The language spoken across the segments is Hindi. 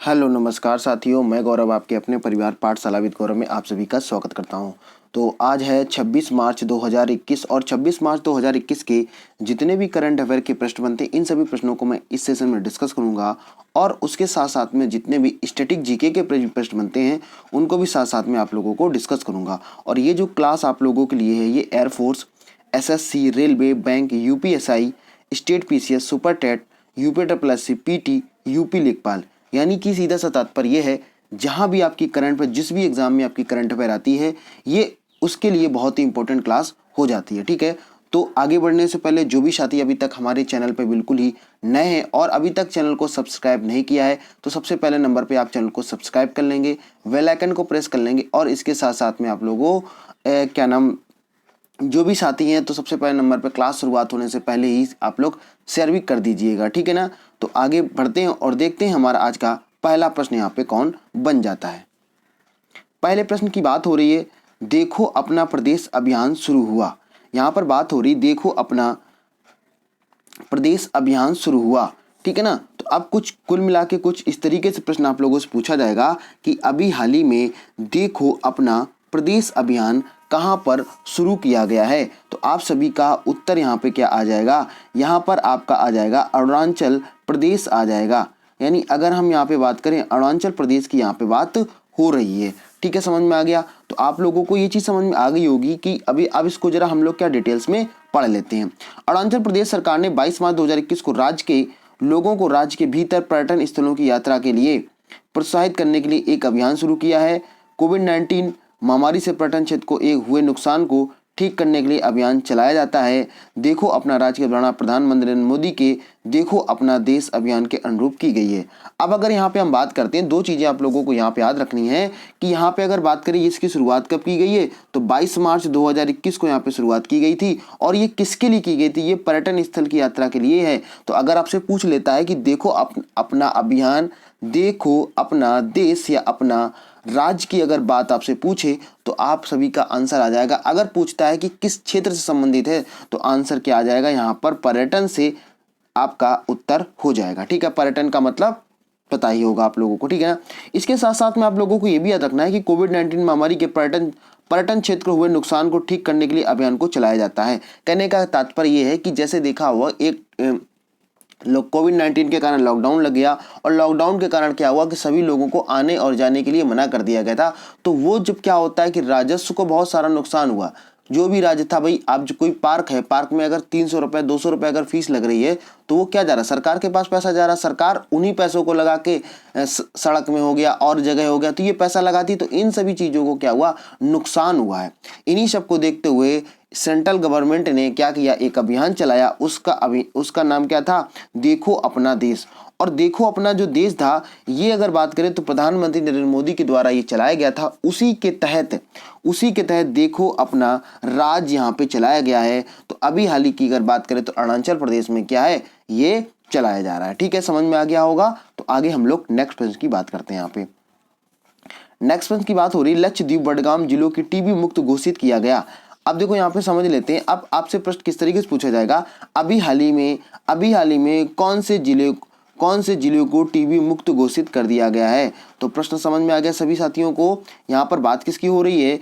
हेलो नमस्कार साथियों, मैं गौरव आपके अपने परिवार पाठशाला विद गौरव में आप सभी का स्वागत करता हूं। तो आज है 26 मार्च 2021 और 26 मार्च 2021 के जितने भी करंट अफेयर के प्रश्न बनते हैं इन सभी प्रश्नों को मैं इस सेशन में डिस्कस करूंगा और उसके साथ साथ में जितने भी स्टैटिक जीके के प्रश्न बनते हैं उनको भी साथ साथ में आप लोगों को डिस्कस करूँगा। और ये जो क्लास आप लोगों के लिए है ये air force, SSC, railway, bank, UPSI, state PCS, super TET, UPSSC, PT, UP Lekhpal, यानी कि सीधा सा तात्पर्य है जहां भी आपकी करंट पर जिस भी एग्जाम में आपकी करंट अफेयर आती है ये उसके लिए बहुत ही इंपॉर्टेंट क्लास हो जाती है। ठीक है, तो आगे बढ़ने से पहले जो भी साथी अभी तक हमारे चैनल पर बिल्कुल ही नए हैं और अभी तक चैनल को सब्सक्राइब नहीं किया है तो सबसे पहले नंबर पे आप चैनल को सब्सक्राइब कर लेंगे, बेल आइकन को प्रेस कर लेंगे और इसके साथ साथ में आप लोगों जो भी साथी हैं तो सबसे पहले नंबर पर क्लास शुरुआत होने से पहले ही आप लोग शेयर भी कर दीजिएगा। ठीक है ना, तो आगे बढ़ते हैं और देखते हैं हमारा आज का पहला प्रश्न यहाँ पे कौन बन जाता है। पहले प्रश्न की बात हो रही है, देखो अपना प्रदेश अभियान शुरू हुआ। यहाँ पर बात हो रही देखो अपना प्रदेश अभियान शुरू हुआ। ठीक है ना, तो अब कुछ कुल मिला के कुछ इस तरीके से प्रश्न आप लोगों से पूछा जाएगा कि अभी हाल ही में देखो अपना प्रदेश अभियान कहाँ पर शुरू किया गया है। तो आप सभी का उत्तर यहाँ पे क्या आ जाएगा, यहाँ पर आपका आ जाएगा अरुणाचल प्रदेश आ जाएगा। यानी अगर हम यहाँ पे बात करें अरुणाचल प्रदेश की यहाँ पे बात हो रही है। ठीक है, समझ में आ गया। तो आप लोगों को ये चीज़ समझ में आ गई होगी कि अभी अब इसको जरा हम लोग क्या डिटेल्स में पढ़ लेते हैं। अरुणाचल प्रदेश सरकार ने 22 मार्च 2021 को राज्य के लोगों को राज्य के भीतर पर्यटन स्थलों की यात्रा के लिए प्रोत्साहित करने के लिए एक अभियान शुरू किया है। कोविड-19 महामारी से पर्यटन क्षेत्र को हुए नुकसान को ठीक करने के लिए अभियान चलाया जाता है। देखो अपना राज्य के दौरान प्रधानमंत्री नरेंद्र मोदी के देखो अपना देश अभियान के अनुरूप की गई है। अब अगर यहाँ पे हम बात करते हैं, दो चीज़ें आप लोगों को यहाँ पे याद रखनी है कि यहाँ पे अगर बात करें इसकी शुरुआत कब की गई है तो 22 मार्च 2021 को यहाँ पे शुरुआत की गई थी। और ये किसके लिए की गई थी, ये पर्यटन स्थल की यात्रा के लिए है। तो अगर आपसे पूछ लेता है कि देखो अपना अभियान, देखो अपना देश या अपना राज्य की अगर बात आपसे पूछे तो आप सभी का आंसर आ जाएगा। अगर पूछता है कि किस क्षेत्र से संबंधित है तो आंसर क्या आ जाएगा, यहाँ पर पर्यटन से आपका उत्तर हो जाएगा। ठीक है, पर्यटन का मतलब पता ही होगा आप लोगों को। ठीक है ना, इसके साथ साथ में आप लोगों को ये भी याद रखना है कि कोविड-19 महामारी के पर्यटन क्षेत्र को हुए नुकसान को ठीक करने के लिए अभियान को चलाया जाता है। कहने का तात्पर्य ये है कि जैसे देखा हुआ एक कोविड-19 के कारण लॉकडाउन लग गया और लॉकडाउन के कारण क्या हुआ कि सभी लोगों को आने और जाने के लिए मना कर दिया गया था। तो वो जब क्या होता है कि राजस्व को बहुत सारा नुकसान हुआ। जो भी राज्य था, भाई आप जो कोई पार्क है, पार्क में अगर 300 रुपये 200 रुपये अगर फीस लग रही है तो वो क्या जा रहा है, सरकार के पास पैसा जा रहा है। सरकार उन्हीं पैसों को लगा के सड़क में हो गया और जगह हो गया तो ये पैसा लगाती, तो इन सभी चीज़ों को क्या हुआ, नुकसान हुआ है। इन्हीं सब को देखते हुए सेंट्रल गवर्नमेंट ने क्या किया, एक अभियान चलाया। उसका नाम क्या था, देखो अपना देश। और देखो अपना जो देश था ये अगर बात करें तो प्रधानमंत्री नरेंद्र मोदी के द्वारा ये चलाया गया था। उसी के तहत देखो अपना राज्य यहाँ पे चलाया गया है। तो अभी हाल ही की अगर बात करें तो अरुणाचल प्रदेश में क्या है, ये चलाया जा रहा है। ठीक है, समझ में आ गया होगा। तो आगे हम लोग नेक्स्ट प्रश्न की बात करते हैं। यहाँ पे नेक्स्ट प्रश्न की बात हो रही, लक्षद्वीप बडगाम जिलों की टीबी मुक्त घोषित किया गया। अब देखो यहाँ पे समझ लेते हैं। अब आपसे प्रश्न किस तरीके से पूछा जाएगा, अभी हाल ही में कौन से जिलों को टीबी मुक्त घोषित कर दिया गया है। तो प्रश्न समझ में आ गया सभी साथियों को। यहाँ पर बात किसकी हो रही है,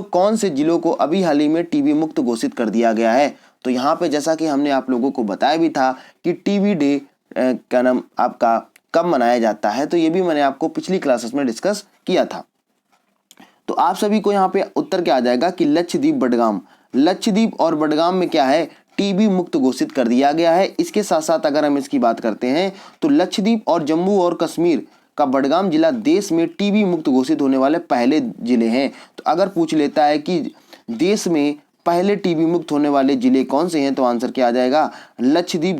कौन से जिलों को अभी हाल ही में टीबी मुक्त घोषित कर दिया गया है। तो यहाँ पे जैसा कि हमने आप लोगों को बताया भी था कि टीबी डे क्या नाम आपका कब मनाया जाता है, तो ये भी मैंने आपको पिछली क्लासेस में डिस्कस किया था। तो आप सभी को यहाँ पे उत्तर क्या आ जाएगा कि लक्षद्वीप और बडगाम में क्या है, टीबी मुक्त घोषित कर दिया गया है। इसके साथ साथ अगर हम इसकी बात करते हैं तो लक्षद्वीप और जम्मू और कश्मीर का बडगाम जिला देश में टीबी मुक्त घोषित होने वाले पहले जिले हैं। तो अगर पूछ लेता है कि देश में पहले टीबी मुक्त होने वाले जिले कौन से हैं तो आंसर क्या आ जाएगा, लक्षद्वीप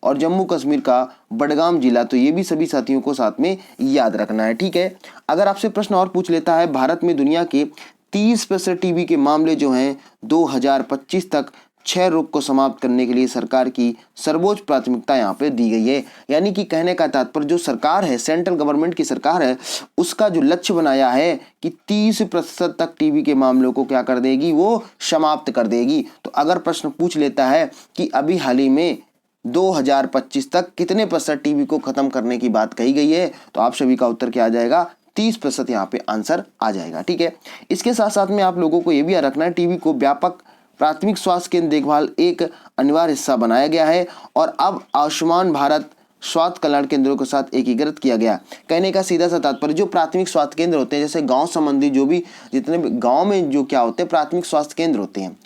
और जम्मू कश्मीर का बडगाम जिला। तो ये भी सभी साथियों को साथ में याद रखना है। ठीक है, अगर आपसे प्रश्न और पूछ लेता है, भारत में दुनिया के 30% टीबी के मामले जो हैं 2025 तक क्षय रोग को समाप्त करने के लिए सरकार की सर्वोच्च प्राथमिकता यहाँ पे दी गई है। यानी कि कहने का तात्पर्य जो सरकार है, सेंट्रल गवर्नमेंट की सरकार है, उसका जो लक्ष्य बनाया है कि 30% तक टीबी के मामलों को क्या कर देगी, वो समाप्त कर देगी। तो अगर प्रश्न पूछ लेता है कि अभी हाल ही में 2025 तक कितने प्रतिशत टीबी को खत्म करने की बात कही गई है? तो आप सभी का उत्तर क्या आ जाएगा? 30% यहाँ पे आंसर आ जाएगा। ठीक है, इसके साथ साथ में आप लोगों को ये भी याद रखना है, टीबी को व्यापक प्राथमिक स्वास्थ्य केंद्र देखभाल एक अनिवार्य हिस्सा बनाया गया है और अब आयुष्मान भारत स्वास्थ्य कल्याण केंद्रों के साथ एकीकृत किया गया। कहने का सीधा सा तात्पर्य, जो प्राथमिक स्वास्थ्य केंद्र होते हैं, जैसे गांव संबंधी जो भी जितने भी गांव में जो क्या होते हैं प्राथमिक स्वास्थ्य केंद्र होते हैं,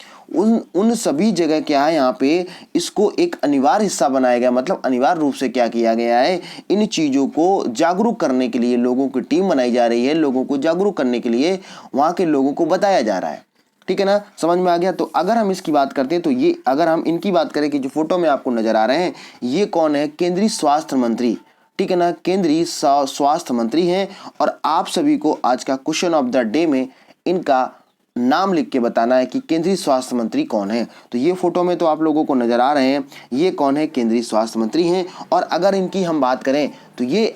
उन सभी जगह क्या है यहाँ पे इसको एक अनिवार्य हिस्सा बनाया गया। मतलब अनिवार्य रूप से क्या किया गया है, इन चीज़ों को जागरूक करने के लिए लोगों की टीम बनाई जा रही है, लोगों को जागरूक करने के लिए वहाँ के लोगों को बताया जा रहा है। ठीक है ना, समझ में आ गया। तो अगर हम इसकी बात करते हैं तो ये, अगर हम इनकी बात करें कि जो फोटो में आपको नजर आ रहे हैं ये कौन है? केंद्रीय स्वास्थ्य मंत्री। ठीक है ना, केंद्रीय स्वास्थ्य मंत्री हैं और आप सभी को आज का क्वेश्चन ऑफ द डे में इनका नाम लिख के बताना है कि केंद्रीय स्वास्थ्य मंत्री कौन है। तो ये फोटो में तो आप लोगों को नजर आ रहे हैं, ये कौन है? केंद्रीय स्वास्थ्य मंत्री हैं। और अगर इनकी हम बात करें तो ये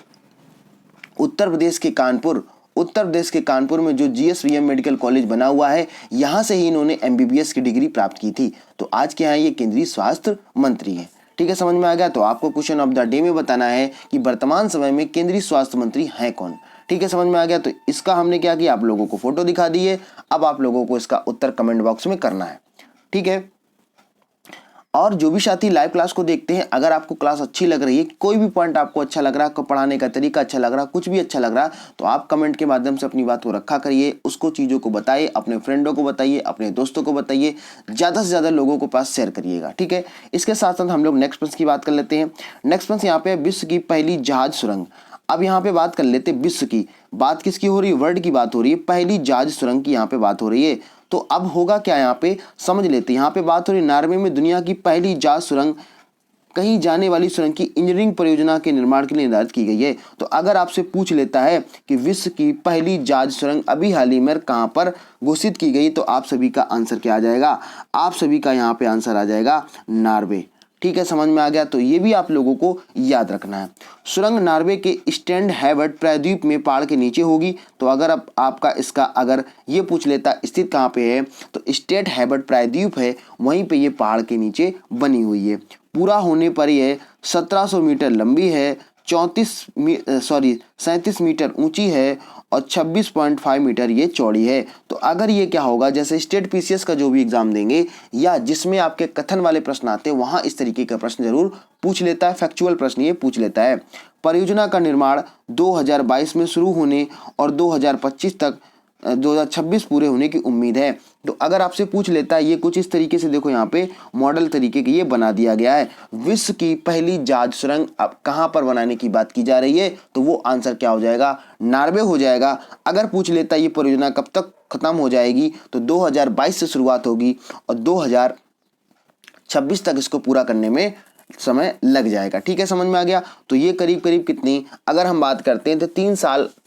उत्तर प्रदेश के कानपुर में जो जीएसवीएम मेडिकल कॉलेज बना हुआ है, यहाँ से ही इन्होंने एमबीबीएस की डिग्री प्राप्त की थी। तो आज के यहाँ ये केंद्रीय स्वास्थ्य मंत्री हैं। ठीक है, समझ में आ गया। तो आपको क्वेश्चन ऑफ द डे में बताना है कि वर्तमान समय में केंद्रीय स्वास्थ्य मंत्री हैं कौन। ठीक है, समझ में आ गया। तो इसका हमने क्या किया, आप लोगों को फोटो दिखा दी है, अब आप लोगों को इसका उत्तर कमेंट बॉक्स में करना है। ठीक है, और जो भी साथी लाइव क्लास को देखते हैं, अगर आपको क्लास अच्छी लग रही है, कोई भी पॉइंट आपको अच्छा लग रहा है, आपको पढ़ाने का तरीका अच्छा लग रहा है, कुछ भी अच्छा लग रहा है, तो आप कमेंट के माध्यम से अपनी बात को रखा करिए, उसको चीज़ों को बताइए, अपने फ्रेंडों को बताइए, अपने दोस्तों को बताइए, ज़्यादा से ज़्यादा लोगों के पास शेयर करिएगा। ठीक है, इसके साथ साथ हम लोग नेक्स्ट प्रश्न की बात कर लेते हैं। नेक्स्ट प्रश्न यहाँ पे विश्व की पहली जहाज सुरंग। अब यहाँ पे बात कर लेते हैं विश्व की, बात किसकी हो रही है? वर्ल्ड की बात हो रही है, पहली जहाज सुरंग की यहाँ पे बात हो रही है। तो अब होगा क्या, यहाँ पे समझ लेते हैं। यहाँ पे बात हो रही है नॉर्वे में दुनिया की पहली जहाज सुरंग, कहीं जाने वाली सुरंग की इंजीनियरिंग परियोजना के निर्माण के लिए निर्धारित की गई है। तो अगर आपसे पूछ लेता है कि विश्व की पहली जहाज सुरंग अभी हाल ही में कहाँ पर घोषित की गई, तो आप सभी का आंसर क्या आ जाएगा? आप सभी का यहाँ पे आंसर आ जाएगा नॉर्वे। ठीक है, समझ में आ गया। तो ये भी आप लोगों को याद रखना है। सुरंग नॉर्वे के स्टैंड हैवर्ड प्रायद्वीप में पहाड़ के नीचे होगी। तो अगर अब आपका इसका अगर ये पूछ लेता स्थित कहाँ पे है, तो स्टैंड हैवर्ड प्रायद्वीप है, वहीं पे ये पहाड़ के नीचे बनी हुई है। पूरा होने पर यह 1700 मीटर लंबी है, 37 मीटर ऊंची है और 26.5 मीटर ये चौड़ी है। तो अगर ये क्या होगा, जैसे स्टेट पीसीएस का जो भी एग्जाम देंगे या जिसमें आपके कथन वाले प्रश्न आते हैं, वहां इस तरीके का प्रश्न जरूर पूछ लेता है, फैक्चुअल प्रश्न ये पूछ लेता है। परियोजना का निर्माण 2022 में शुरू होने और 2025 तक 2026 पूरे होने की उम्मीद है। तो अगर आपसे पूछ लेता है, ये कुछ इस तरीके से देखो, यहाँ पे मॉडल तरीके के ये बना दिया गया है। विश्व की पहली जहाज सुरंग अब कहाँ पर बनाने की बात की जा रही है, तो वो आंसर क्या हो जाएगा? नॉर्वे हो जाएगा। अगर पूछ लेता है ये परियोजना कब तक खत्म हो जाएगी, तो 2022 से शुरुआत होगी और 2026 तक इसको पूरा करने में समय लग जाएगा। ठीक है, समझ में आ गया। तो ये करीब करीब कितनी, अगर हम बात करते हैं तो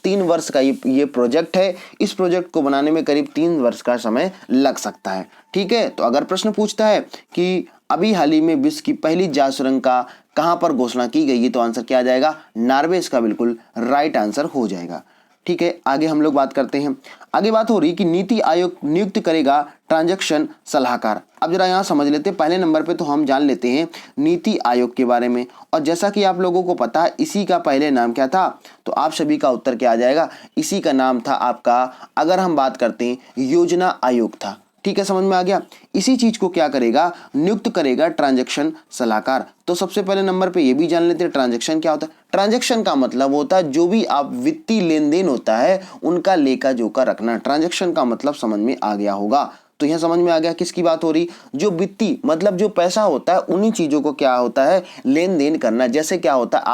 3 वर्ष का ये प्रोजेक्ट है। इस प्रोजेक्ट को बनाने में करीब 3 वर्ष का समय लग सकता है। ठीक है, तो अगर प्रश्न पूछता है कि अभी हाल ही में विश्व की पहली जहाज सुरंग का कहां पर घोषणा की गई है, तो आंसर क्या आ जाएगा? नॉर्वे इसका बिल्कुल राइट आंसर हो जाएगा। ठीक है, आगे हम लोग बात करते हैं। आगे बात हो रही कि नीति आयोग नियुक्त करेगा ट्रांजैक्शन सलाहकार। अब जरा यहाँ समझ लेते हैं। पहले नंबर पे तो हम जान लेते हैं नीति आयोग के बारे में, और जैसा कि आप लोगों को पता है इसी का पहले नाम क्या था, तो आप सभी का उत्तर क्या आ जाएगा? इसी का नाम था आपका, अगर हम बात करते हैं, योजना आयोग था। ठीक है, समझ में आ गया। इसी चीज को क्या करेगा? नियुक्त करेगा ट्रांजैक्शन सलाहकार। तो सबसे पहले नंबर पे ये भी जान लेते हैं ट्रांजैक्शन क्या होता है। ट्रांजैक्शन का मतलब होता है जो भी आप वित्तीय लेन देन होता है उनका लेखा जोखा रखना। ट्रांजैक्शन का मतलब समझ में आ गया होगा। तो यह समझ में आ गया किसकी बात हो रही, जो वित्तीय मतलब जो पैसा होता है उन्हीं चीजों को क्या होता है? लेन देन करना। जैसे क्या होता है,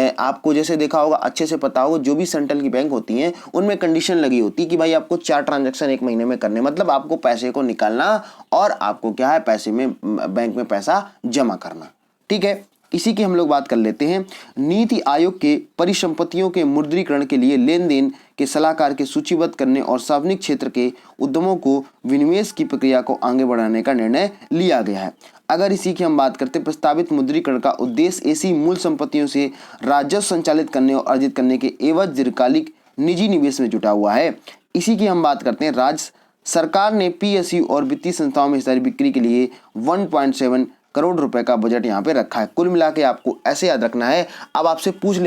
आपको जैसे देखा होगा, अच्छे से पता होगा, जो भी सेंट्रल की बैंक होती हैं उनमें कंडीशन लगी होती है कि भाई आपको 4 ट्रांजैक्शन 1 महीने में करने, मतलब आपको पैसे को निकालना और आपको क्या है, पैसे में बैंक में पैसा जमा करना। ठीक है, इसी की हम लोग बात कर लेते हैं। नीति आयोग के परिसंपत्तियों के मुद्रीकरण के लिए लेन देन के सलाहकार के सूचीबद्ध करने और सार्वजनिक क्षेत्र के उद्यमों को विनिवेश की प्रक्रिया को आगे बढ़ाने का निर्णय लिया गया है। अगर इसी की हम बात करते हैं, प्रस्तावित मुद्रीकरण का उद्देश्य ऐसी मूल संपत्तियों से राजस्व संचालित करने और अर्जित करने के एवज दीर्घकालिक निजी निवेश में जुटा हुआ है। इसी की हम बात करते हैं, राज्य सरकार ने पीएसयू और वित्तीय संस्थाओं में हिस्सेदारी बिक्री के लिए 1.7 करोड़ रुपए का बजट यहाँ पे रखा है। कुल मिला के आपको ऐसे याद रखना है। अब आपसे पूछ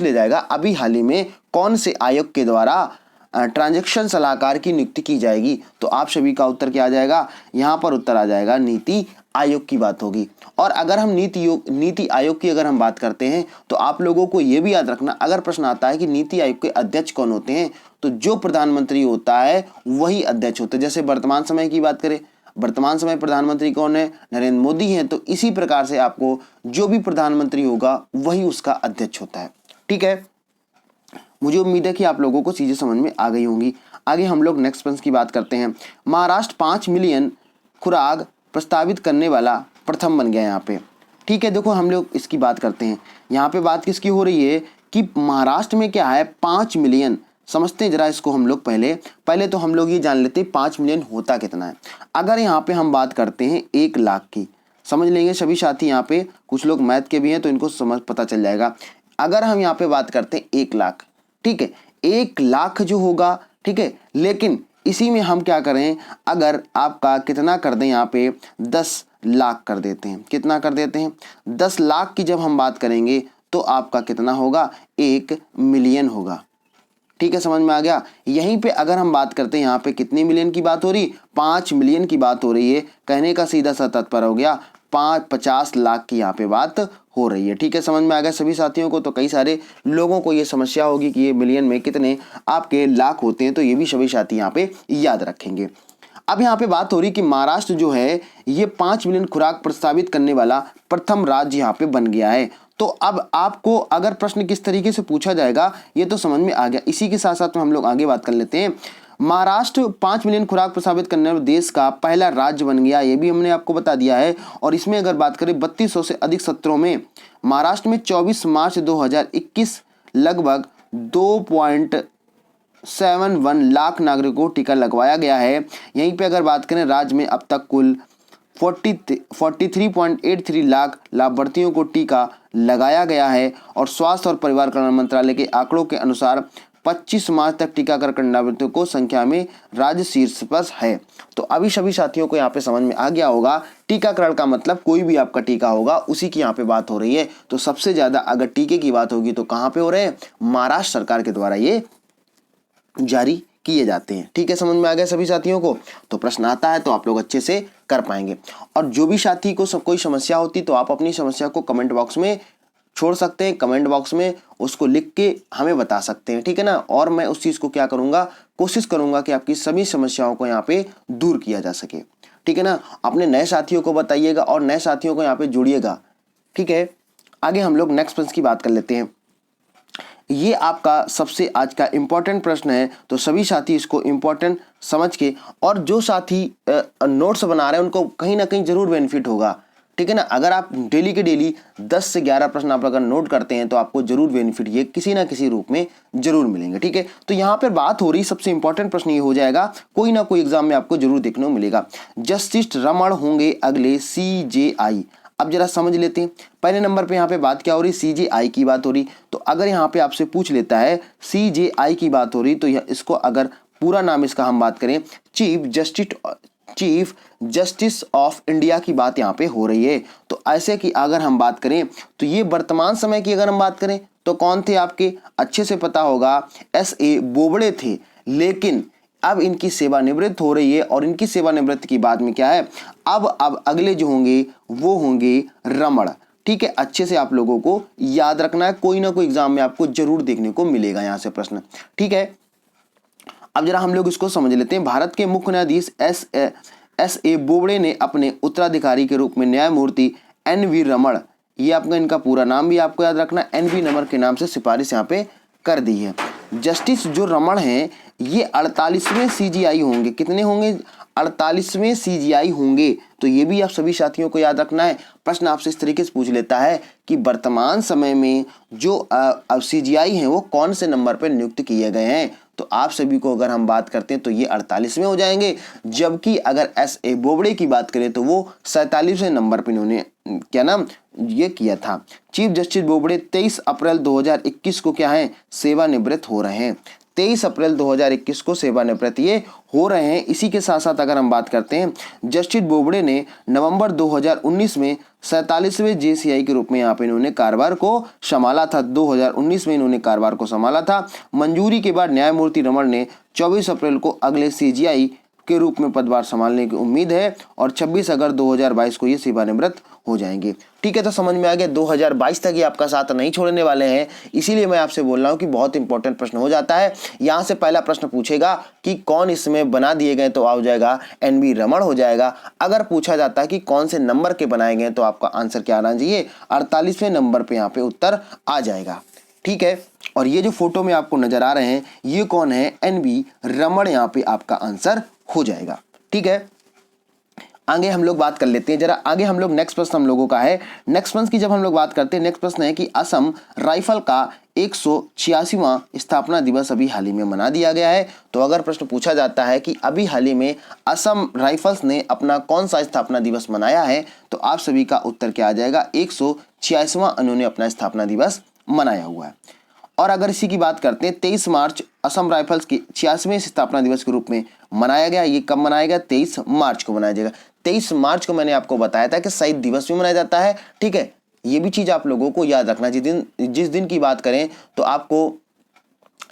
ले जाएगा अभी हाल ही में कौन से आयोग के द्वारा ट्रांजैक्शन सलाहकार की नियुक्ति की जाएगी, तो आप सभी का उत्तर क्या आ जाएगा, यहाँ पर उत्तर आ जाएगा नीति आयोग की बात होगी। और अगर हम नीति आयोग की अगर हम बात करते हैं तो आप लोगों को ये भी याद रखना, अगर प्रश्न आता है कि नीति आयोग के अध्यक्ष कौन होते हैं, तो जो प्रधानमंत्री होता है वही अध्यक्ष होता है। जैसे वर्तमान समय की बात करें, वर्तमान समय प्रधानमंत्री कौन है, नरेंद्र मोदी हैं, तो इसी प्रकार से आपको जो भी प्रधानमंत्री होगा वही उसका अध्यक्ष होता है। ठीक है, मुझे उम्मीद है कि आप लोगों को चीजें समझ में आ गई होंगी। आगे हम लोग नेक्स्ट प्रश्न की बात करते हैं। महाराष्ट्र 5 मिलियन खुराक प्रस्तावित करने वाला प्रथम बन गया यहाँ पे। ठीक है, देखो हम लोग इसकी बात करते हैं। यहाँ पे बात किसकी हो रही है कि महाराष्ट्र में क्या है 5 मिलियन, समझते हैं जरा इसको हम लोग। पहले तो हम लोग ये जान लेते हैं 5 मिलियन होता कितना है। अगर यहाँ पे हम बात करते हैं 1 लाख की, समझ लेंगे सभी साथी, यहाँ पे कुछ लोग मैथ के भी हैं तो इनको समझ पता चल जाएगा। अगर हम यहाँ पे बात करते हैं 1 लाख, ठीक है, 1 लाख जो होगा, ठीक है, लेकिन इसी में हम क्या करें, अगर आपका कितना कर दें, यहाँ पे 10 लाख कर देते हैं। कितना कर देते हैं, 10 लाख की जब हम बात करेंगे तो आपका कितना होगा, 1 मिलियन होगा। ठीक है, समझ में आ गया। यहीं पे अगर हम बात करते हैं यहाँ पे कितने मिलियन की बात हो रही, 5 मिलियन की बात हो रही है। कहने का सीधा सा तात्पर्य हो गया 50 लाख की यहाँ पे बात हो रही है। ठीक है, समझ में आ गया सभी साथियों को। तो कई सारे लोगों को ये समस्या होगी कि ये मिलियन में कितने आपके लाख होते हैं, तो ये भी सभी साथी यहाँ पे याद रखेंगे। अब यहाँ पे बात हो रही कि महाराष्ट्र जो है ये 5 मिलियन खुराक प्रस्तावित करने वाला प्रथम राज्य यहाँ पे बन गया है। तो अब आपको अगर प्रश्न किस तरीके से पूछा जाएगा ये तो समझ में आ गया। इसी के साथ साथ में हम लोग आगे बात कर लेते हैं। महाराष्ट्र 5 मिलियन खुराक प्रस्तावित करने वाले देश का पहला राज्य बन गया, ये भी हमने आपको बता दिया है। और इसमें अगर बात करें 3200 से अधिक सत्रों में महाराष्ट्र में 24 मार्च 2021 लगभग 2.71 लाख नागरिकों को टीका लगवाया गया है। यहीं पे अगर बात करें राज्य में अब तक कुल 43.83 लाख लाभार्थियों को टीका लगाया गया है। और स्वास्थ्य और परिवार कल्याण मंत्रालय के आंकड़ों के अनुसार 25 मार्च तक टीकाकरण करने वालों को संख्या में राज्य शीर्ष पर है। तो अभी सभी साथियों को यहाँ पे समझ में आ गया होगा, टीकाकरण का मतलब कोई भी आपका टीका होगा उसी की यहाँ पे बात हो रही है। तो सबसे ज्यादा अगर टीके की बात होगी तो कहाँ पे हो रहे हैं, महाराष्ट्र सरकार के द्वारा ये जारी किए जाते हैं। ठीक है, समझ में आ गया सभी साथियों को। तो प्रश्न आता है तो आप लोग अच्छे से कर पाएंगे। और जो भी साथी को कोई समस्या होती तो आप अपनी समस्या को कमेंट बॉक्स में छोड़ सकते हैं, कमेंट बॉक्स में उसको लिख के हमें बता सकते हैं। ठीक है ना, और मैं उस चीज को क्या करूंगा, कोशिश करूंगा कि आपकी सभी समस्याओं को यहाँ पे दूर किया जा सके। ठीक है ना, अपने नए साथियों को बताइएगा और नए साथियों को यहाँ पे जोड़िएगा। ठीक है, आगे हम लोग नेक्स्ट प्रश्न की बात कर लेते हैं। ये आपका सबसे आज का इंपॉर्टेंट प्रश्न है, तो सभी साथी इसको इंपॉर्टेंट समझ के, और जो साथी नोट्स बना रहे हैं उनको कहीं ना कहीं जरूर बेनिफिट होगा। ठीक है ना, अगर आप डेली के डेली 10 से 11 प्रश्न आप अगर नोट करते हैं तो आपको जरूर बेनिफिट ये किसी ना किसी रूप में जरूर मिलेंगे। ठीक है, तो यहाँ पर बात हो रही सबसे इंपॉर्टेंट प्रश्न ये हो जाएगा, कोई ना कोई एग्जाम में आपको जरूर देखने को मिलेगा। जस्टिस रमण होंगे अगले CJI। अब जरा समझ लेते हैं, पहले नंबर पे यहाँ पे बात क्या हो रही, CJI की बात हो रही। तो अगर यहाँ पे आपसे पूछ लेता है CJI की बात हो रही, तो इसको अगर पूरा नाम इसका हम बात करें, चीफ जस्टिस ऑफ इंडिया की बात यहाँ पे हो रही है। तो ऐसे की अगर हम बात करें तो ये वर्तमान समय की अगर हम बात करें तो कौन थे आपके, अच्छे से पता होगा, SA बोबड़े थे। लेकिन अब इनकी सेवानिवृत्त हो रही है, और इनकी सेवानिवृत्ति की बाद में क्या है, अब अगले जो होंगे वो होंगे रमण। ठीक है, अच्छे से आप लोगों को याद रखना है, कोई ना कोई एग्जाम में आपको जरूर देखने को मिलेगा यहाँ से प्रश्न। ठीक है, अब जरा हम लोग इसको समझ लेते हैं। भारत के मुख्य न्यायाधीश SA बोबड़े ने अपने उत्तराधिकारी के रूप में न्यायमूर्ति NV रमण, ये आपका इनका पूरा नाम भी आपको याद रखना, NV रमण के नाम से सिफारिश यहाँ पे कर दी है। जस्टिस जो रमण हैं ये 48वें CJI होंगे। कितने होंगे, 48वें CJI होंगे। तो ये भी आप सभी साथियों को याद रखना है। प्रश्न आपसे इस तरीके से पूछ लेता है कि वर्तमान समय में जो CJI हैं वो कौन से नंबर पर नियुक्त किए गए हैं। तो आप सभी को अगर हम बात करते हैं तो ये 48वें हो जाएंगे, जबकि अगर SA बोबड़े की बात करें तो वो 47वें नंबर पर इन्होंने क्या नाम ये किया था। चीफ जस्टिस बोबड़े 23 अप्रैल 2021 को क्या है, सेवानिवृत्त हो रहे हैं। 23 अप्रैल 2021 को सेवानिवृत्त ये हो रहे हैं। इसी के साथ साथ अगर हम बात करते हैं, जस्टिस बोबड़े ने नवंबर 2019 में 47वें जेसीआई के रूप में यहाँ पे इन्होंने कार्यभार को संभाला था। 2019 में इन्होंने कार्यभार को संभाला था। मंजूरी के बाद न्यायमूर्ति रमण ने 24 अप्रैल को अगले सीजीआई के रूप में पदभार संभालने की उम्मीद है और 26 अगस्त 2022 को ये सेवानिवृत्त हो जाएंगे। ठीक है, तो समझ में आ गया, 2022 तक ये आपका साथ नहीं छोड़ने वाले हैं। इसीलिए मैं आपसे बोल रहा हूँ कि बहुत इंपॉर्टेंट प्रश्न हो जाता है। यहाँ से पहला प्रश्न पूछेगा कि कौन इसमें बना दिए गए, तो आ जाएगा एनबी रमण हो जाएगा। अगर पूछा जाता है कि कौन से नंबर के बनाए गए, तो आपका आंसर क्या आना चाहिए, 48वें नंबर पे यहाँ पे उत्तर आ जाएगा। ठीक है, और ये जो फोटो में आपको नजर आ रहे हैं ये कौन है, एनबी रमण, यहाँ पे आपका आंसर हो जाएगा। ठीक है, आगे हम लोग बात कर लेते हैं जरा। आगे हम लोग नेक्स्ट प्रश्न हम लोगों का है। नेक्स्ट प्रश्न की जब हम लोग बात करते हैं, नेक्स्ट प्रश्न है कि असम राइफल का 186वां स्थापना दिवस अभी हाल ही में मना दिया गया है। तो अगर प्रश्न पूछा जाता है कि अभी हाल ही में असम राइफल्स ने अपना कौन सा स्थापना दिवस मनाया है, तो आप सभी का उत्तर क्या आ जाएगा, 186वां उन्होंने अपना स्थापना दिवस मनाया हुआ है। और अगर इसी की बात करते हैं, 23 मार्च असम राइफल्स के 86वें स्थापना दिवस के रूप में मनाया गया। ये कब मनाया गया, 23 मार्च को मनाया जाएगा। 23 मार्च को मैंने आपको बताया था कि शहीद दिवस भी मनाया जाता है। ठीक है, ये भी चीज आप लोगों को याद रखना। जिस दिन की बात करें तो आपको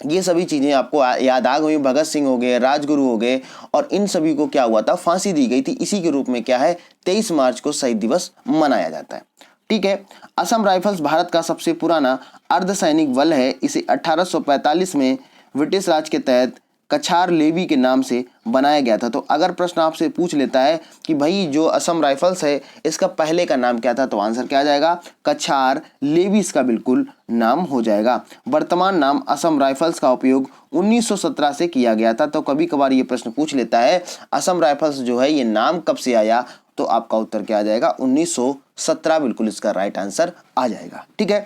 ये सभी चीजें आपको याद आ गई। भगत सिंह हो गए, राजगुरु हो गए, और इन सभी को क्या हुआ था, फांसी दी गई थी। इसी के रूप में क्या है, 23 मार्च को शहीद दिवस मनाया जाता है। ठीक है, असम राइफल्स भारत का सबसे पुराना अर्धसैनिक बल है। इसे 1845 में ब्रिटिश राज के तहत कछार लेवी के नाम से बनाया गया था। तो अगर प्रश्न आपसे पूछ लेता है कि भाई जो असम राइफल्स है इसका पहले का नाम क्या था, तो आंसर क्या आ जाएगा, कछार लेवी इसका बिल्कुल नाम हो जाएगा। वर्तमान नाम असम राइफल्स का उपयोग 1917 से किया गया था। तो कभी कभार ये प्रश्न पूछ लेता है असम राइफल्स जो है ये नाम कब से आया, तो आपका उत्तर क्या आ जाएगा, 1917 बिल्कुल इसका राइट आंसर आ जाएगा। ठीक है,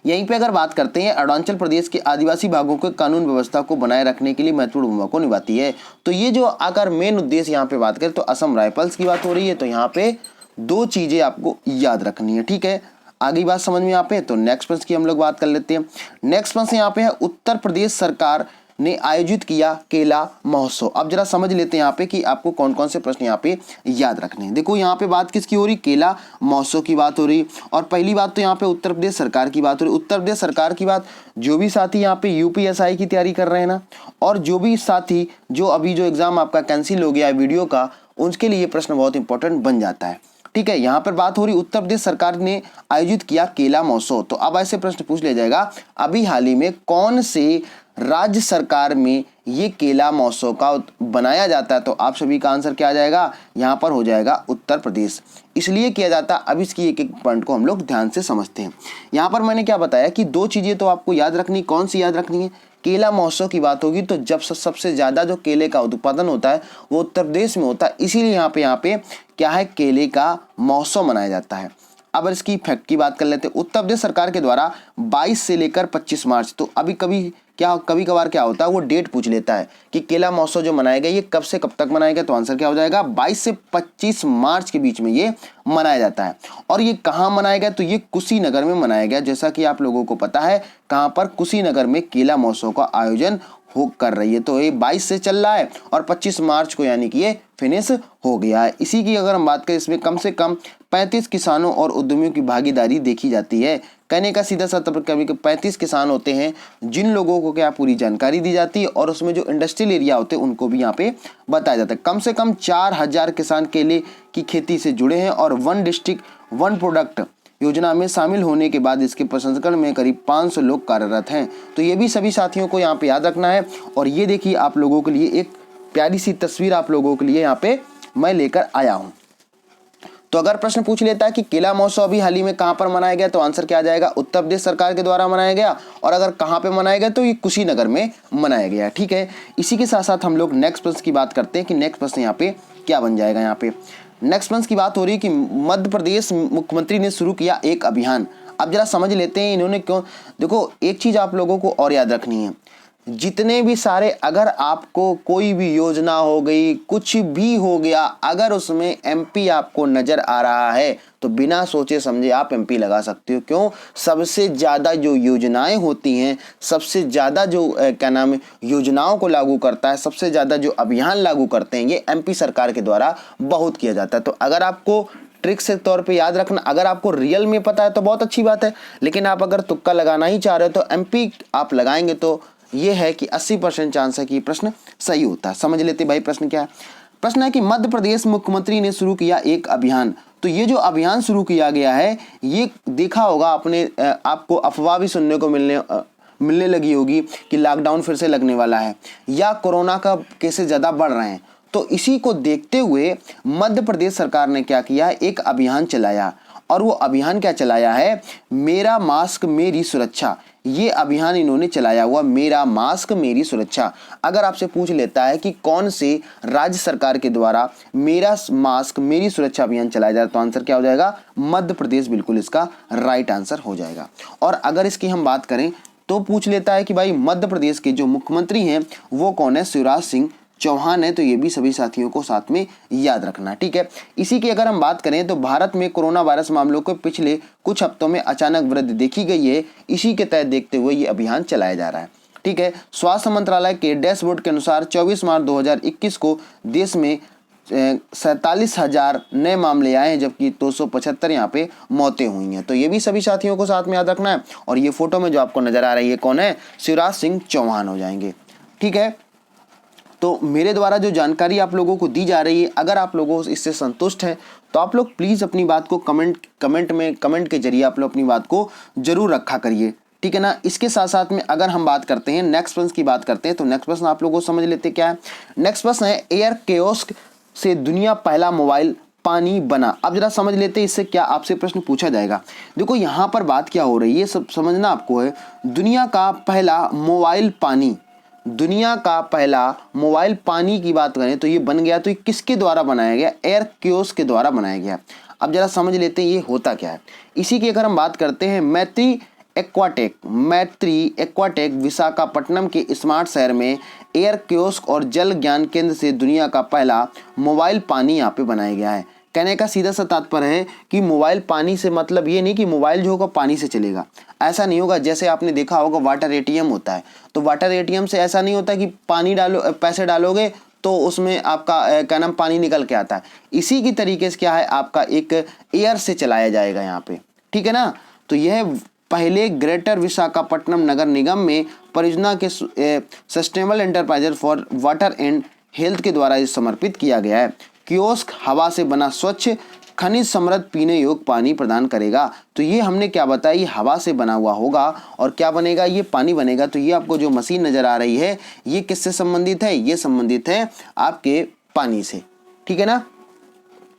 यहीं पे अगर बात करते हैं, अरुणाचल प्रदेश के आदिवासी भागों के कानून व्यवस्था को बनाए रखने के लिए महत्वपूर्ण भूमिका को निभाती है। तो ये जो अगर मेन उद्देश्य यहाँ पे बात करें तो असम राइफल्स की बात हो रही है। तो यहाँ पे दो चीजें आपको याद रखनी है। ठीक है, आगे बात समझ में यहाँ पे, तो नेक्स्ट प्रश्न की हम लोग बात कर लेते हैं। नेक्स्ट प्रश्न यहाँ पे है, उत्तर प्रदेश सरकार ने आयोजित किया केला महोत्सव। अब जरा समझ लेते हैं यहाँ पे कि आपको कौन कौन से प्रश्न यहाँ पे याद रखने हैं। देखो यहाँ पे बात किसकी हो रही, केला महोत्सव की बात हो रही। और पहली बात तो यहाँ पे उत्तर प्रदेश सरकार की बात हो रही। उत्तर प्रदेश सरकार की बात, जो भी साथी यहाँ पे यूपीएसआई की तैयारी कर रहे हैं ना, और जो भी साथी जो अभी जो एग्जाम आपका कैंसिल हो गया है वीडियो का, उनके लिए प्रश्न बहुत इंपॉर्टेंट बन जाता है। ठीक है, यहाँ पर बात हो रही उत्तर प्रदेश सरकार ने आयोजित किया केला महोत्सव। तो अब ऐसे प्रश्न पूछ लिया जाएगा, अभी हाल ही में कौन से राज्य सरकार में ये केला महोत्सव का बनाया जाता है, तो आप सभी का आंसर क्या आ जाएगा, यहाँ पर हो जाएगा उत्तर प्रदेश। इसलिए किया जाता है। अब इसकी एक एक पॉइंट को हम लोग ध्यान से समझते हैं। यहाँ पर मैंने क्या बताया कि दो चीजें तो आपको याद रखनी, कौन सी याद रखनी है, केला महोत्सव की बात होगी तो जब सबसे ज्यादा जो केले का उत्पादन होता है वो उत्तर प्रदेश में होता है, इसीलिए यहाँ पे क्या है, केले का महोत्सव मनाया जाता है। अब इसकी फैक्ट की बात कर लेते हैं। उत्तर प्रदेश सरकार के द्वारा 22 से लेकर 25 मार्च, तो कभी कभार क्या होता है, वो डेट पूछ लेता है कि केला महोत्सव जो मनाया गया ये कब से कब तक मनाया गया, तो आंसर क्या हो जाएगा, 22 से 25 मार्च के बीच में ये मनाया जाता है। और ये कहाँ मनाया गया, तो ये कुशीनगर में मनाया गया। जैसा कि आप लोगों को पता है कहाँ पर, कुशीनगर में केला महोत्सव का आयोजन हो कर रही है। तो ये 22 से चल रहा है और 25 मार्च को यानी कि ये फिनिश हो गया है। इसी की अगर हम बात करें, इसमें कम से कम 35 किसानों और उद्यमियों की भागीदारी देखी जाती है। कहने का सीधा सा कभी 35 किसान होते हैं जिन लोगों को क्या पूरी जानकारी दी जाती है, और उसमें जो इंडस्ट्रियल एरिया होते हैं उनको भी यहाँ पे बताया जाता है। कम से कम 4000 किसान केले की खेती से जुड़े हैं और 1 डिस्ट्रिक्ट 1 प्रोडक्ट योजना में शामिल होने के बाद इसके प्रसंस्करण में करीब 500 लोग कार्यरत हैं। तो ये भी सभी साथियों को यहाँ पे याद रखना है। और ये देखिए आप लोगों के लिए एक प्यारी सी तस्वीर आप लोगों के लिए यहाँ पे मैं लेकर आया हूँ। तो अगर प्रश्न पूछ लेता है कि केला महोत्सव अभी हाल ही में कहाँ पर मनाया गया, तो आंसर क्या आ जाएगा, उत्तर प्रदेश सरकार के द्वारा मनाया गया। और अगर कहाँ पे मनाया गया, तो ये कुशीनगर में मनाया गया। ठीक है, इसी के साथ साथ हम लोग नेक्स्ट प्रश्न की बात करते हैं कि नेक्स्ट प्रश्न यहाँ पे क्या बन जाएगा। यहाँ पे नेक्स्ट प्रश्न की बात हो रही है कि मध्य प्रदेश मुख्यमंत्री ने शुरू किया एक अभियान। अब जरा समझ लेते हैं इन्होंने क्यों। देखो एक चीज आप लोगों को और याद रखनी है, जितने भी सारे, अगर आपको कोई भी योजना हो गई, कुछ भी हो गया, अगर उसमें एमपी आपको नजर आ रहा है तो बिना सोचे समझे आप एमपी लगा सकते हो। क्यों? सबसे ज़्यादा जो योजनाएं होती हैं, सबसे ज़्यादा जो क्या नाम है योजनाओं को लागू करता है, सबसे ज़्यादा जो अभियान लागू करते हैं, ये एमपी सरकार के द्वारा बहुत किया जाता है। तो अगर आपको ट्रिक से तौर पे याद रखना, अगर आपको रियल में पता है तो बहुत अच्छी बात है, लेकिन आप अगर तुक्का लगाना ही चाह रहे हो तो एमपी आप लगाएंगे तो ये है कि 80% चांस है कि प्रश्न सही होता है। समझ लेते भाई प्रश्न क्या है। प्रश्न है कि मध्य प्रदेश मुख्यमंत्री ने शुरू किया एक अभियान। तो ये जो अभियान शुरू किया गया है, ये देखा होगा आपने, आपको अफवाह भी सुनने को मिलने लगी होगी कि लॉकडाउन फिर से लगने वाला है या कोरोना का केसेस ज़्यादा बढ़ रहे हैं। तो इसी को देखते हुए मध्य प्रदेश सरकार ने क्या किया, एक अभियान चलाया। और वो अभियान क्या चलाया है, मेरा मास्क मेरी सुरक्षा। ये अभियान इन्होंने चलाया हुआ, मेरा मास्क मेरी सुरक्षा। अगर आपसे पूछ लेता है कि कौन से राज्य सरकार के द्वारा मेरा मास्क मेरी सुरक्षा अभियान चलाया जा रहा है, तो आंसर क्या हो जाएगा, मध्य प्रदेश बिल्कुल इसका राइट आंसर हो जाएगा। और अगर इसकी हम बात करें तो पूछ लेता है कि भाई मध्य प्रदेश के जो मुख्यमंत्री हैं वो कौन है, शिवराज सिंह चौहान है। तो ये भी सभी साथियों को साथ में याद रखना, ठीक है। इसी की अगर हम बात करें तो भारत में कोरोना वायरस मामलों को पिछले कुछ हफ्तों में अचानक वृद्धि देखी गई है। इसी के तहत देखते हुए ये अभियान चलाया जा रहा है, ठीक है। स्वास्थ्य मंत्रालय के डैशबोर्ड के अनुसार 24 मार्च 2021 को देश में 47,000 नए मामले आए हैं, जबकि 275 यहाँ पे मौतें हुई हैं। तो ये भी सभी साथियों को साथ में याद रखना है। और ये फोटो में जो आपको नजर आ रही है कौन है, शिवराज सिंह चौहान हो जाएंगे, ठीक है। तो मेरे द्वारा जो जानकारी आप लोगों को दी जा रही है, अगर आप लोगों इससे संतुष्ट हैं तो आप लोग प्लीज़ अपनी बात को कमेंट के जरिए आप लोग अपनी बात को जरूर रखा करिए, ठीक है ना। इसके साथ साथ में अगर हम बात करते हैं नेक्स्ट प्रश्न की बात करते हैं, तो नेक्स्ट प्रश्न आप लोगों को समझ लेते क्या है। नेक्स्ट प्रश्न है, एयर कियोस्क से दुनिया पहला मोबाइल पानी बना। अब जरा समझ लेते हैं इससे क्या आपसे प्रश्न पूछा जाएगा। देखो यहाँ पर बात क्या हो रही है, सब समझना आपको है। दुनिया का पहला मोबाइल पानी, दुनिया का पहला मोबाइल पानी की बात करें तो ये बन गया, तो ये किसके द्वारा बनाया गया, एयर कियोस्क के द्वारा बनाया गया। अब जरा समझ लेते हैं ये होता क्या है। इसी की अगर हम बात करते हैं, मैत्री एक्वाटेक विशाखापट्टनम के स्मार्ट शहर में एयर कियोस्क और जल ज्ञान केंद्र से दुनिया का पहला मोबाइल पानी यहाँ पे बनाया गया है। कहने का सीधा सा तात्पर्य है कि मोबाइल पानी से मतलब ये नहीं कि मोबाइल जो होगा पानी से चलेगा, ऐसा नहीं होगा। जैसे आपने देखा होगा वाटर एटीएम होता है, तो वाटर एटीएम से ऐसा नहीं होता कि पानी डालो, पैसे डालोगे तो उसमें आपका क्या नाम पानी निकल के आता है। इसी की तरीके से क्या है, आपका एक एयर से चलाया जाएगा यहाँ पे, ठीक है ना। तो यह पहले ग्रेटर विशाखापट्टनम नगर निगम में परियोजना के sustainable enterprises for water and health के द्वारा समर्पित किया गया है। कियोस्क हवा से बना स्वच्छ खनिज समृद्ध पीने योग्य पानी प्रदान करेगा। तो ये हमने क्या बताया, ये हवा से बना हुआ होगा और क्या बनेगा, ये पानी बनेगा। तो ये आपको जो मशीन नजर आ रही है ये किससे संबंधित है, ये संबंधित है आपके पानी से, ठीक है ना।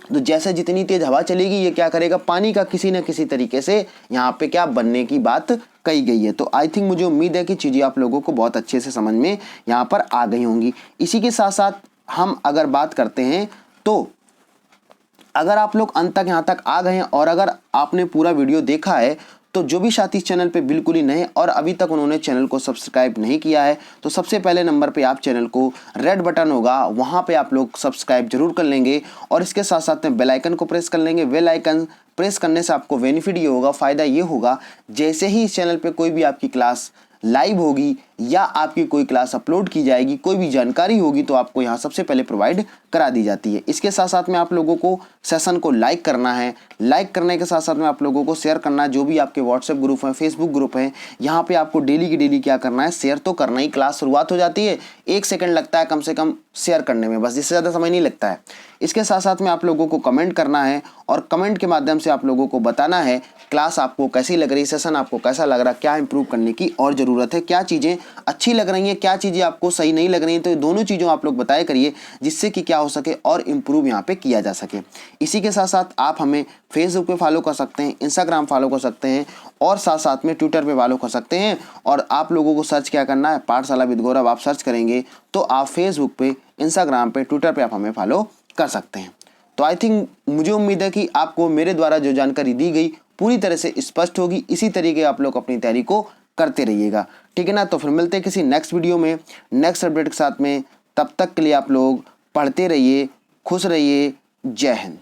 तो जैसे जितनी तेज हवा चलेगी ये क्या करेगा, पानी का किसी न किसी तरीके से यहाँ पे क्या बनने की बात कही गई है। तो आई थिंक मुझे उम्मीद है कि चीज़ें आप लोगों को बहुत अच्छे से समझ में यहाँ पर आ गई होंगी। इसी के साथ साथ हम अगर बात करते हैं तो अगर आप लोग अंत तक यहाँ तक आ गए हैं और अगर आपने पूरा वीडियो देखा है, तो जो भी साथी इस चैनल पे बिल्कुल ही नए और अभी तक उन्होंने चैनल को सब्सक्राइब नहीं किया है, तो सबसे पहले नंबर पे आप चैनल को, रेड बटन होगा वहाँ पे आप लोग सब्सक्राइब जरूर कर लेंगे और इसके साथ साथ में बेल आइकन को प्रेस कर लेंगे। बेल आइकन प्रेस करने से आपको बेनिफिट ये होगा, फ़ायदा ये होगा, जैसे ही इस चैनल पर कोई भी आपकी क्लास लाइव होगी या आपकी कोई क्लास अपलोड की जाएगी, कोई भी जानकारी होगी तो आपको यहाँ सबसे पहले प्रोवाइड करा दी जाती है। इसके साथ साथ में आप लोगों को सेशन को लाइक करना है, लाइक करने के साथ साथ में आप लोगों को शेयर करना है। जो भी आपके व्हाट्सएप ग्रुप हैं, फेसबुक ग्रुप हैं, यहाँ पे आपको डेली की डेली क्या करना है, शेयर तो करना ही। क्लास शुरुआत हो जाती है, 1 सेकंड लगता है कम से कम शेयर करने में, बस, इससे ज़्यादा समय नहीं लगता है। इसके साथ साथ में आप लोगों को कमेंट करना है और कमेंट के माध्यम से आप लोगों को बताना है क्लास आपको कैसी लग रही, सेशन आपको कैसा लग रहा, क्या इंप्रूव करने की और ज़रूरत है, क्या चीज़ें अच्छी लग रही हैं, क्या चीज़ें आपको सही नहीं लग रही हैं। तो दोनों चीज़ों आप लोग बताया करिए, जिससे कि क्या हो सके और इम्प्रूव यहाँ पे किया जा सके। इसी के साथ साथ आप हमें फेसबुक पे फॉलो कर सकते हैं, इंस्टाग्राम फॉलो कर सकते हैं और साथ साथ में ट्विटर पे फॉलो कर सकते हैं। और आप लोगों को सर्च क्या करना है, पाठशाला विद गौरव आप सर्च करेंगे तो आप फेसबुक पे, इंस्टाग्राम पे, ट्विटर पे आप हमें फॉलो कर सकते हैं। तो आई थिंक मुझे उम्मीद है कि आपको मेरे द्वारा जो जानकारी दी गई पूरी तरह से स्पष्ट होगी। इसी तरीके आप लोग अपनी तैयारी को करते रहिएगा, ठीक है ना। तो फिर मिलते हैं किसी नेक्स्ट वीडियो में नेक्स्ट अपडेट के साथ में। तब तक के लिए आप लोग पढ़ते रहिए, खुश रहिए। जय हिंद।